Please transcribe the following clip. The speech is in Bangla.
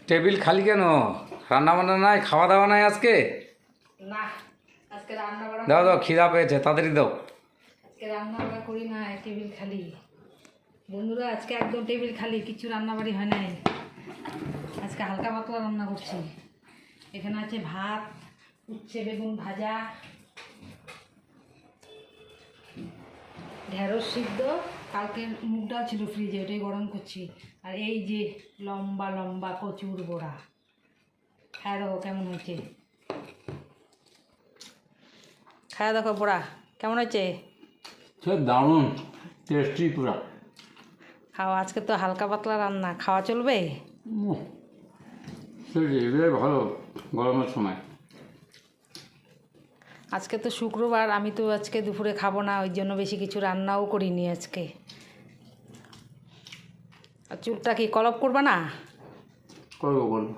টেবিল খালি কেন? রান্না বান্না নাই, খাওয়া দাওয়া নাই আজকে? না, আজকে রান্না বাড়া দাও দাও, খিদা পেয়েছে, তাড়াতাড়ি দাও। আজকে রান্না বাড়া করি না, টেবিল খালি। বন্ধুরা, আজকে একদম টেবিল খালি, কিছু রান্নাবাড়ি হয় নাই। আজকে হালকা পাতলা রান্না করছি। এখানে আছে ভাত, উচ্ছে বেগুন ভাজা, ঢেঁড়স সিদ্ধ, কালকে মুগ ডাল ছিল ফ্রিজে, ওটাই গরম করছি। আর এই যে লম্বা লম্বা কচুর বড়া, খায় দেখো কেমন হয়েছে। খায় দেখো বড়া কেমন হয়েছে। দারুণ টেস্টি পুরা। খাওয়া, আজকে তো হালকা পাতলা রান্না, খাওয়া চলবে। ভালো গরমের সময়। আজকে তো শুক্রবার, আমি তো আজকে দুপুরে খাবো না, ওই জন্য বেশি কিছু রান্নাও করিনি আজকে। আর চুলটা কি কলপ করবা না? করবো করবো।